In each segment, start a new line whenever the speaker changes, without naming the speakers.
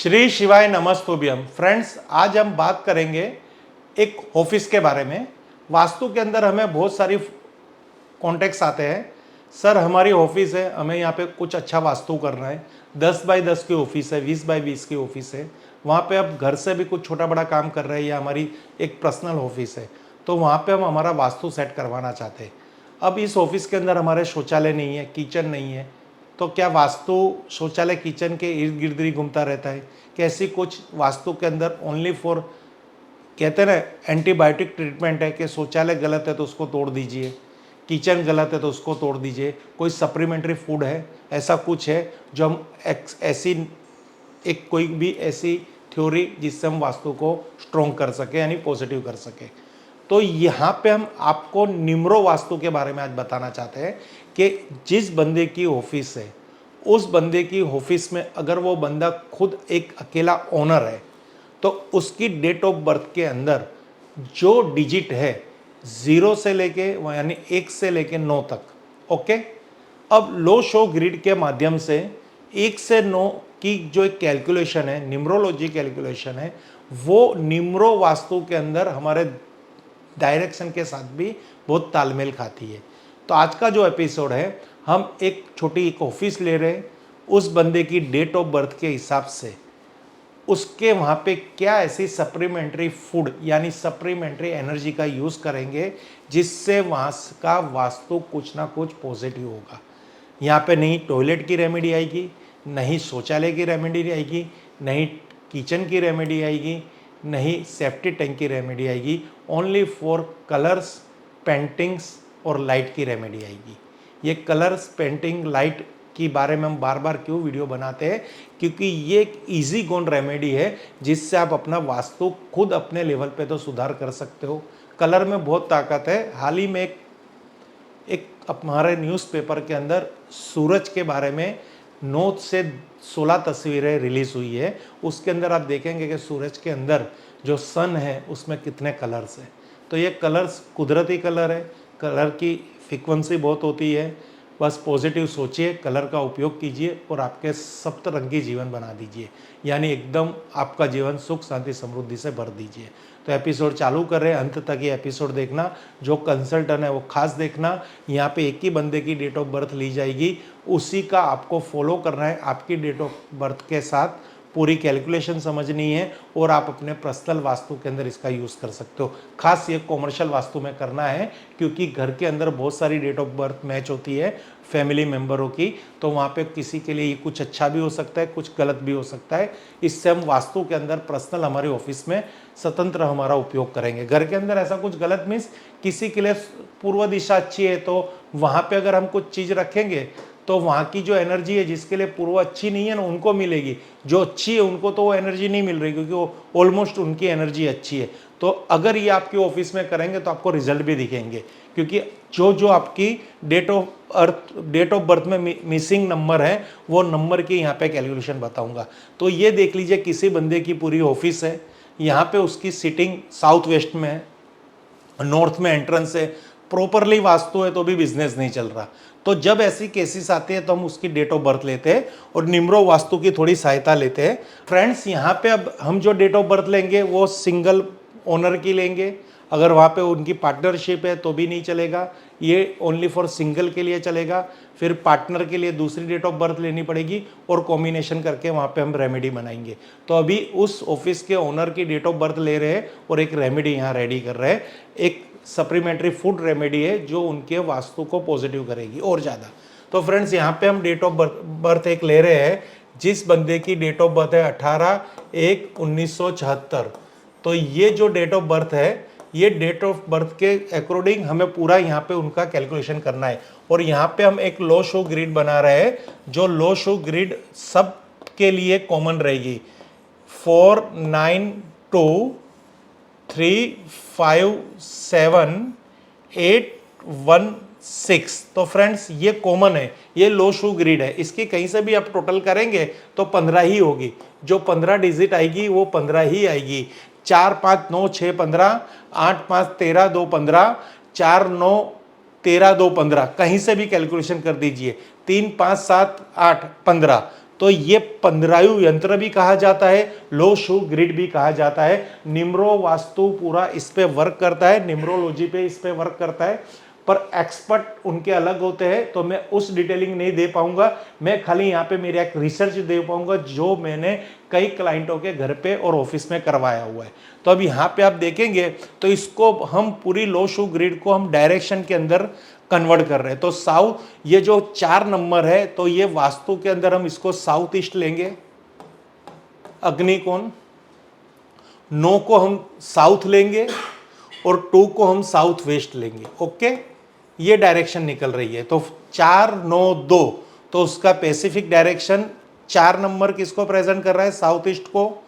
श्री शिवाय नमस्तुभ्यम। फ्रेंड्स, आज हम बात करेंगे एक ऑफिस के बारे में। वास्तु के अंदर हमें बहुत सारी कॉन्टेक्ट्स आते हैं। सर, हमारी ऑफिस है, हमें यहाँ पे कुछ अच्छा वास्तु करना है। 10 बाई 10 की ऑफिस है, 20 बाई 20 की ऑफिस है। वहाँ पे अब घर से भी कुछ छोटा बड़ा काम कर रहे हैं या हमारी एक पर्सनल ऑफिस है, तो वहाँ पे हम हमारा वास्तु सेट करवाना चाहते हैं। अब इस ऑफिस के अंदर हमारे शौचालय नहीं है, किचन नहीं है, तो क्या वास्तु शौचालय किचन के इर्द गिर्द ही घूमता रहता है? कैसी कुछ वास्तु के अंदर ओनली फॉर, कहते हैं ना, एंटीबायोटिक ट्रीटमेंट है कि शौचालय गलत है तो उसको तोड़ दीजिए, किचन गलत है तो उसको तोड़ दीजिए, कोई सप्लीमेंट्री फूड है, ऐसा कुछ है जो हम ऐसी एक कोई भी ऐसी थ्योरी जिससे हम वास्तु को स्ट्रॉन्ग कर सके यानी पॉजिटिव कर सके। तो यहाँ पे हम आपको निम्रो वास्तु के बारे में आज बताना चाहते हैं कि जिस बंदे की ऑफिस है, उस बंदे की ऑफिस में अगर वो बंदा खुद एक अकेला ओनर है, तो उसकी डेट ऑफ बर्थ के अंदर जो डिजिट है 0 से लेके यानी 1 से लेके 9 तक, ओके। अब लो शो ग्रिड के माध्यम से 1 से 9 की जो एक कैलकुलेशन है, निम्रोलॉजी कैलकुलेशन है, वो निम्रो वास्तु के अंदर हमारे डायरेक्शन के साथ भी बहुत तालमेल खाती है। तो आज का जो एपिसोड है, हम एक छोटी एक ऑफिस ले रहे हैं, उस बंदे की डेट ऑफ बर्थ के हिसाब से उसके वहाँ पे क्या ऐसी सप्लीमेंट्री फूड यानी सप्लीमेंट्री एनर्जी का यूज़ करेंगे जिससे वहाँ का वास्तु कुछ ना कुछ पॉजिटिव होगा। यहाँ पे नहीं टॉयलेट की रेमेडी आएगी, नहीं शौचालय की रेमेडी आएगी, नहीं किचन की रेमेडी आएगी, नहीं सेफ्टी टैंक की रेमेडी आएगी। ओनली फॉर कलर्स, पेंटिंग्स और लाइट की रेमेडी आएगी। ये कलर्स, पेंटिंग, लाइट के बारे में हम बार बार क्यों वीडियो बनाते हैं? क्योंकि ये एक इजी गोन रेमेडी है जिससे आप अपना वास्तु खुद अपने लेवल पे तो सुधार कर सकते हो। कलर में बहुत ताकत है। हाल ही में एक हमारे न्यूज़पेपर के अंदर सूरज के बारे में 9 से 16 तस्वीरें रिलीज़ हुई है। उसके अंदर आप देखेंगे कि सूरज के अंदर जो सन है उसमें कितने कलर्स हैं। तो ये कलर्स कुदरती कलर है, कलर की फ्रीक्वेंसी बहुत होती है। बस पॉजिटिव सोचिए, कलर का उपयोग कीजिए और आपके सप्तरंगी जीवन बना दीजिए, यानी एकदम आपका जीवन सुख शांति समृद्धि से भर दीजिए। तो एपिसोड चालू कर रहे हैं, अंत तक ये एपिसोड देखना। जो कंसल्टेंट है वो खास देखना। यहाँ पे एक ही बंदे की डेट ऑफ बर्थ ली जाएगी, उसी का आपको फॉलो करना है। आपकी डेट ऑफ बर्थ के साथ पूरी कैलकुलेशन समझनी है और आप अपने पर्सनल वास्तु के अंदर इसका यूज़ कर सकते हो। खास ये कॉमर्शियल वास्तु में करना है क्योंकि घर के अंदर बहुत सारी डेट ऑफ बर्थ मैच होती है फैमिली मेम्बरों की, तो वहाँ पे किसी के लिए ये कुछ अच्छा भी हो सकता है, कुछ गलत भी हो सकता है। इससे हम वास्तु के अंदर पर्सनल हमारे ऑफिस में स्वतंत्र हमारा उपयोग करेंगे। घर के अंदर ऐसा कुछ गलत मीन्स किसी के लिए पूर्व दिशा अच्छी है तो वहाँ पे अगर हम कुछ चीज़ रखेंगे तो वहाँ की जो एनर्जी है जिसके लिए पूर्व अच्छी नहीं है ना, उनको मिलेगी। जो अच्छी है उनको तो वो एनर्जी नहीं मिल रही क्योंकि वो ऑलमोस्ट उनकी एनर्जी अच्छी है। तो अगर ये आपके ऑफिस में करेंगे तो आपको रिजल्ट भी दिखेंगे, क्योंकि जो जो आपकी डेट ऑफ बर्थ में मिसिंग नंबर है वो नंबर की यहाँ पे कैलकुलेशन बताऊंगा। तो ये देख लीजिए, किसी बंदे की पूरी ऑफिस है, यहाँ पे उसकी सिटिंग साउथ वेस्ट में है, नॉर्थ में एंट्रेंस है, प्रॉपरली वास्तु है तो भी बिजनेस नहीं चल रहा। तो जब ऐसी केसेस आते हैं तो हम उसकी डेट ऑफ बर्थ लेते हैं और निम्रो वास्तु की थोड़ी सहायता लेते हैं। फ्रेंड्स, यहाँ पे अब हम जो डेट ऑफ बर्थ लेंगे वो सिंगल ओनर की लेंगे। अगर वहाँ पे उनकी पार्टनरशिप है तो भी नहीं चलेगा, ये ओनली फॉर सिंगल के लिए चलेगा। फिर पार्टनर के लिए दूसरी डेट ऑफ बर्थ लेनी पड़ेगी और कॉम्बिनेशन करके वहाँ पे हम रेमेडी बनाएंगे। तो अभी उस ऑफिस के ओनर की डेट ऑफ बर्थ ले रहे हैं और एक रेमेडी यहाँ रेडी कर रहे हैं। एक सप्लीमेंट्री फूड रेमेडी है जो उनके वास्तु को पॉजिटिव करेगी और ज़्यादा। तो फ्रेंड्स, यहाँ पे हम डेट ऑफ बर्थ एक ले रहे हैं। जिस बंदे की डेट ऑफ बर्थ है 18/1/1976, तो ये जो डेट ऑफ बर्थ है, ये डेट ऑफ बर्थ के अकॉर्डिंग हमें पूरा यहाँ पे उनका कैलकुलेशन करना है। और यहाँ पे हम एक लो शो ग्रिड बना रहे हैं, जो लो शो ग्रिड सब के लिए कॉमन रहेगी। 4 9 2 3 5 7 8 1 6। तो फ्रेंड्स, ये कॉमन है, ये लो शो ग्रिड है। इसकी कहीं से भी आप टोटल करेंगे तो 15 ही होगी। जो 15 डिजिट आएगी वो 15 ही आएगी। 4 5 9 6 15, 8 5 13 2 15, 4 9 13 2 15, कहीं से भी कैलकुलेशन कर दीजिए। 3 5 7 8 15, तो ये 15 यंत्र भी कहा जाता है, लो शू ग्रिड भी कहा जाता है। निम्रो वास्तु पूरा इस पे वर्क करता है, निम्रोलॉजी पे इस पे वर्क करता है, पर एक्सपर्ट उनके अलग होते हैं, तो मैं उस डिटेलिंग नहीं दे पाऊंगा। मैं खाली यहाँ पे मेरा एक रिसर्च दे पाऊंगा जो मैंने कई क्लाइंटों के घर पे और ऑफिस में करवाया हुआ है। तो अब यहाँ पे आप देखेंगे तो इसको हम पूरी लो शू ग्रिड को हम डायरेक्शन के अंदर कन्वर्ट कर रहे हैं। तो साउथ, ये जो 4 नंबर है, तो ये वास्तु के अंदर हम इसको साउथ ईस्ट लेंगे, अग्निकोण। 9 को हम साउथ लेंगे और 2 को हम साउथ वेस्ट लेंगे। ओके, ये डायरेक्शन निकल रही है। तो 4 9 2, तो उसका पैसिफिक डायरेक्शन 4 नंबर किसको प्रेजेंट कर रहा है, साउथ ईस्ट को।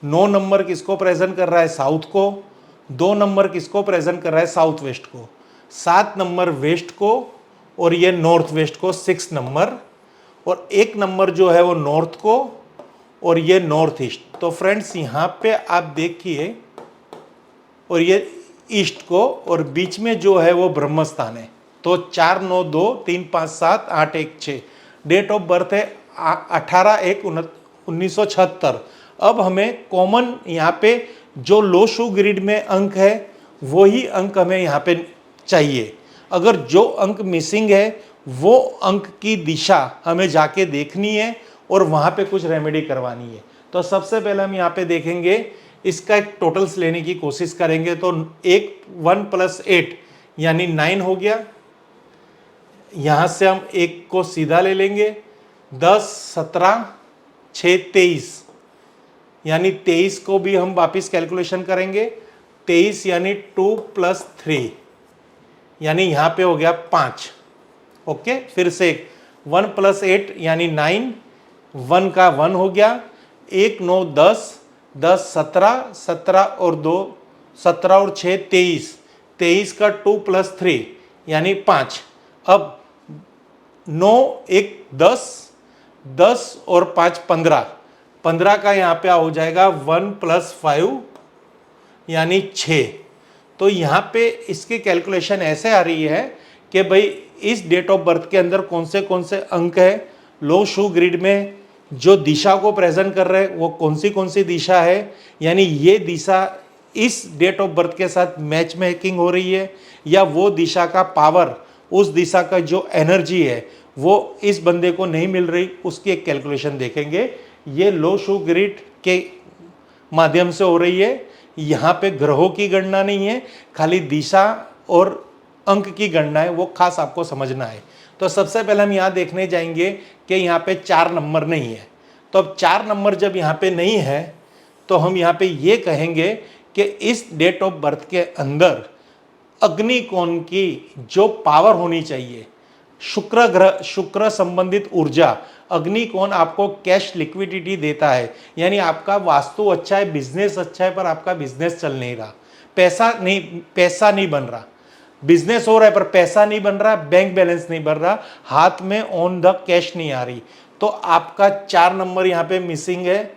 9 नंबर किसको प्रेजेंट कर रहा है, साउथ को। 2 नंबर किसको प्रेजेंट कर रहा है, साउथ वेस्ट को। 7 नंबर वेस्ट को, और ये नॉर्थ वेस्ट को 6 नंबर, और 1 नंबर जो है वो नॉर्थ को, और ये नॉर्थ ईस्ट। तो फ्रेंड्स यहाँ पे आप देखिए, और ये ईस्ट को, और बीच में जो है वो ब्रह्म स्थान है। तो 4 9 2 3 5 7 8 1 6, डेट ऑफ बर्थ है 18/1/1976। अब हमें कॉमन यहाँ पे जो लो शू ग्रिड में अंक है वही अंक हमें यहाँ पे चाहिए। अगर जो अंक मिसिंग है वो अंक की दिशा हमें जाके देखनी है और वहाँ पे कुछ रेमेडी करवानी है। तो सबसे पहले हम यहाँ पे देखेंगे, इसका एक टोटल्स लेने की कोशिश करेंगे। तो 1 + 8 यानी 9 हो गया। यहाँ से हम 1 को सीधा ले लेंगे, 10 17 6 23, यानी 23 को भी हम वापिस कैलकुलेशन करेंगे। 23 यानी 2 + 3, यानी यहाँ पे हो गया 5। ओके, फिर से 1 + 8 यानी 9, 1 का 1 हो गया। 1 9 10, 10 17, 17 और 2 17 और 6 23, 23 का 2 + 3 यानी 5। अब 9 1 10, 10 और 5 15, 15 का यहाँ पे हो जाएगा 1 + 5 यानी 6। तो यहाँ पे इसकी कैलकुलेशन ऐसे आ रही है कि भाई इस डेट ऑफ बर्थ के अंदर कौन से अंक है, लो शू ग्रिड में जो दिशा को प्रेजेंट कर रहे हैं वो कौन सी दिशा है, यानी ये दिशा इस डेट ऑफ बर्थ के साथ मैच मेकिंग हो रही है, या वो दिशा का पावर, उस दिशा का जो एनर्जी है वो इस बंदे को नहीं मिल रही, उसकी एक कैलकुलेशन देखेंगे। ये लो शू ग्रिड के माध्यम से हो रही है। यहाँ पे ग्रहों की गणना नहीं है, खाली दिशा और अंक की गणना है, वो खास आपको समझना है। तो सबसे पहले हम यहाँ देखने जाएंगे कि यहाँ पे 4 नंबर नहीं है। तो अब 4 नंबर जब यहाँ पे नहीं है तो हम यहाँ पे ये कहेंगे कि इस डेट ऑफ बर्थ के अंदर अग्निकोण की जो पावर होनी चाहिए, शुक्र ग्रह, शुक्र संबंधित ऊर्जा, अग्निकोण आपको कैश लिक्विडिटी देता है। यानी आपका वास्तु अच्छा है, बिजनेस अच्छा है, पर आपका बिजनेस चल नहीं रहा, पैसा नहीं बन रहा। बिजनेस हो रहा है पर पैसा नहीं बन रहा, बैंक बैलेंस नहीं बन रहा, हाथ में ऑन द कैश नहीं आ रही, तो आपका 4 नंबर यहाँ पे मिसिंग है।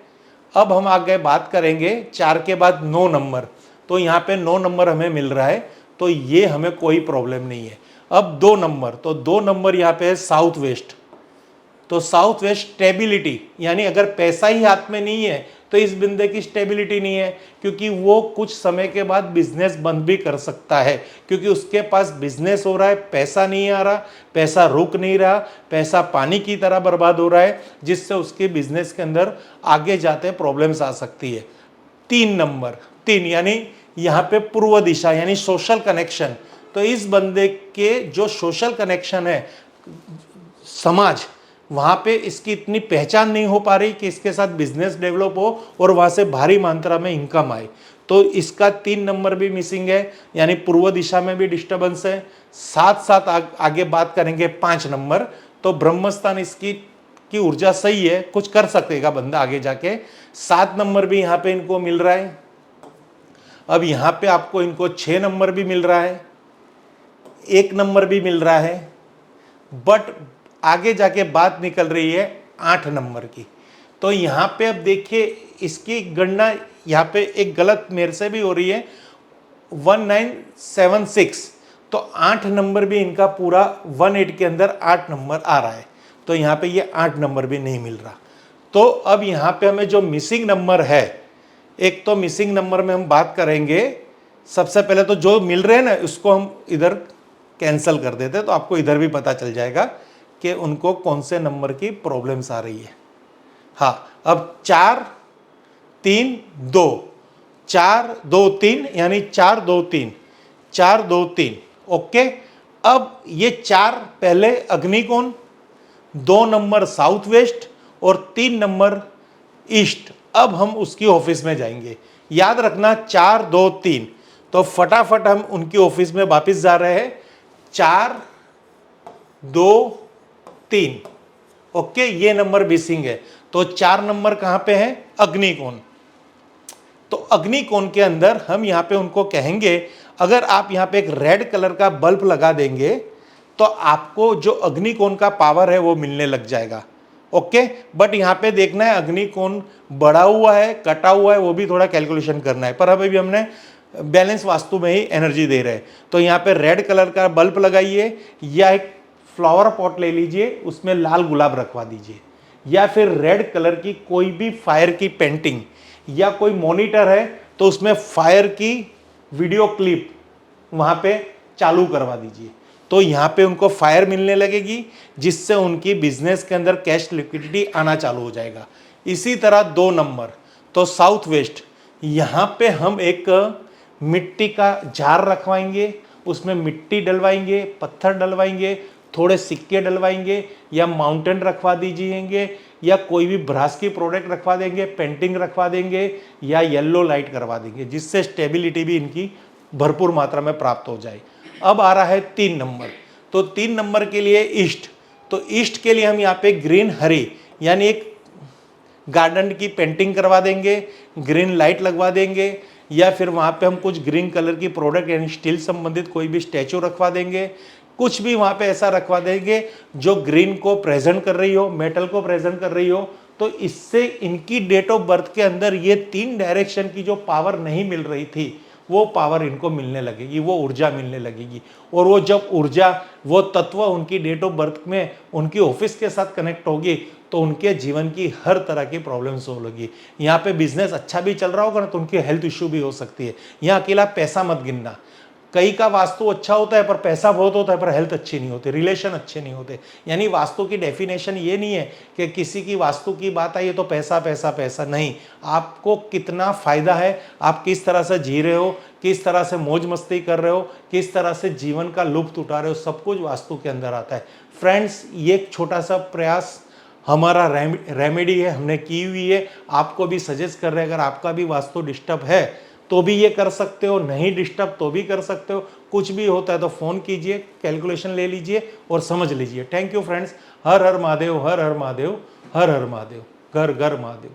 अब हम आगे बात करेंगे 4 के बाद 9 नंबर। तो यहाँ पे 9 नंबर हमें मिल रहा है, तो ये हमें कोई प्रॉब्लम नहीं है। अब 2 नंबर, तो 2 नंबर यहाँ पे है साउथ वेस्ट। तो साउथ वेस्ट स्टेबिलिटी, यानी अगर पैसा ही हाथ में नहीं है तो इस बंदे की स्टेबिलिटी नहीं है, क्योंकि वो कुछ समय के बाद बिजनेस बंद भी कर सकता है, क्योंकि उसके पास बिजनेस हो रहा है, पैसा नहीं आ रहा, पैसा रुक नहीं रहा, पैसा पानी की तरह बर्बाद हो रहा है, जिससे उसके बिजनेस के अंदर आगे जाते प्रॉब्लम्स आ सकती है। 3 नंबर, 3 यानी यहाँ पे पूर्व दिशा, यानी सोशल कनेक्शन। तो इस बंदे के जो सोशल कनेक्शन है, समाज, वहाँ पे इसकी इतनी पहचान नहीं हो पा रही कि इसके साथ बिजनेस डेवलप हो और वहाँ से भारी मात्रा में इनकम आए, तो इसका 3 नंबर भी मिसिंग है, यानी पूर्व दिशा में भी डिस्टर्बेंस है। साथ साथ आगे बात करेंगे 5 नंबर, तो ब्रह्मस्थान इसकी ऊर्जा सही है, कुछ कर सकेगा बंदा आगे जाके। 7 नंबर भी यहाँ पे इनको मिल रहा है। अब यहाँ पे आपको इनको 6 नंबर भी मिल रहा है, 1 नंबर भी मिल रहा है, बट आगे जाके बात निकल रही है 8 नंबर की। तो यहाँ पे अब देखिए इसकी गणना यहाँ पे एक गलत मेरे से भी हो रही है, 1976। तो 8 नंबर भी इनका पूरा 18 के अंदर 8 नंबर आ रहा है, तो यहाँ पे ये 8 नंबर भी नहीं मिल रहा। तो अब यहाँ पे हमें जो मिसिंग नंबर है, एक तो मिसिंग नंबर में हम बात करेंगे, सबसे पहले तो जो मिल रहे हैं ना उसको हम इधर कैंसिल कर देते हैं, तो आपको इधर भी पता चल जाएगा कि उनको कौन से नंबर की प्रॉब्लम्स आ रही है। हाँ, अब 4 3 2, 4 2 3 यानी 4 2 3, 4 2 3, ओके। अब ये 4 पहले अग्निकोण, 2 नंबर साउथ वेस्ट और 3 नंबर ईस्ट। अब हम उसकी ऑफिस में जाएंगे, याद रखना 4 2 3, तो फटाफट हम उनकी ऑफिस में वापस जा रहे हैं। 4 2 3, ओके, ये नंबर मिसिंग है। तो 4 नंबर कहां पे है? अग्निकोण। तो अग्निकोण के अंदर हम यहां पे उनको कहेंगे, अगर आप यहां पे एक रेड कलर का बल्ब लगा देंगे तो आपको जो अग्निकोण का पावर है वो मिलने लग जाएगा, ओके। बट यहां पे देखना है अग्निकोण बढ़ा हुआ है, कटा हुआ है, वो भी थोड़ा कैलकुलेशन करना है। पर अभी भी हमने बैलेंस वास्तु में ही एनर्जी दे रहे हैं, तो यहाँ पे रेड कलर का बल्ब लगाइए, या एक फ्लावर पॉट ले लीजिए, उसमें लाल गुलाब रखवा दीजिए, या फिर रेड कलर की कोई भी फायर की पेंटिंग, या कोई मॉनिटर है तो उसमें फायर की वीडियो क्लिप वहाँ पे चालू करवा दीजिए। तो यहाँ पे उनको फायर मिलने लगेगी, जिससे उनकी बिजनेस के अंदर कैश लिक्विडिटी आना चालू हो जाएगा। इसी तरह 2 नंबर, तो साउथ वेस्ट, यहाँ पे हम एक मिट्टी का जार रखवाएंगे, उसमें मिट्टी डलवाएंगे, पत्थर डलवाएंगे, थोड़े सिक्के डलवाएंगे, या माउंटेन रखवा दीजिएंगे, या कोई भी ब्रास की प्रोडक्ट रखवा देंगे, पेंटिंग रखवा देंगे, या येलो लाइट करवा देंगे, जिससे स्टेबिलिटी भी इनकी भरपूर मात्रा में प्राप्त हो जाए। अब आ रहा है 3 नंबर, तो 3 नंबर के लिए ईस्ट, तो ईस्ट के लिए हम यहाँ पे ग्रीन हरी यानी एक गार्डन की पेंटिंग करवा देंगे, ग्रीन लाइट लगवा देंगे, या फिर वहाँ पे हम कुछ ग्रीन कलर की प्रोडक्ट यानी स्टील संबंधित कोई भी स्टैचू रखवा देंगे, कुछ भी वहाँ पे ऐसा रखवा देंगे जो ग्रीन को प्रेजेंट कर रही हो, मेटल को प्रेजेंट कर रही हो। तो इससे इनकी डेट ऑफ बर्थ के अंदर ये 3 डायरेक्शन की जो पावर नहीं मिल रही थी वो पावर इनको मिलने लगेगी, वो ऊर्जा मिलने लगेगी। और वो जब ऊर्जा, वो तत्व उनकी डेट ऑफ बर्थ में उनकी ऑफिस के साथ कनेक्ट होगी तो उनके जीवन की हर तरह की प्रॉब्लम्स हो लगी। यहाँ पे बिजनेस अच्छा भी चल रहा होगा ना तो उनकी हेल्थ इश्यू भी हो सकती है। यहाँ अकेला पैसा मत गिनना, कई का वास्तु अच्छा होता है पर पैसा बहुत होता है पर हेल्थ अच्छी नहीं होती, रिलेशन अच्छे नहीं होते। यानी वास्तु की डेफिनेशन ये नहीं है कि किसी की वास्तु की बात आई है तो पैसा पैसा पैसा, नहीं। आपको कितना फायदा है, आप किस तरह से जी रहे हो, किस तरह से मौज मस्ती कर रहे हो, किस तरह से जीवन का लुत्फ उठा रहे हो, सब कुछ वास्तु के अंदर आता है। फ्रेंड्स, ये एक छोटा सा प्रयास हमारा रेमेडी है, हमने की हुई है, आपको भी सजेस्ट कर रहे हैं। अगर आपका भी वास्तु डिस्टर्ब है तो भी ये कर सकते हो, नहीं डिस्टर्ब तो भी कर सकते हो। कुछ भी होता है तो फ़ोन कीजिए, कैलकुलेशन ले लीजिए और समझ लीजिए। Thank you friends. हर हर महादेव, हर हर महादेव, हर हर महादेव, घर घर महादेव।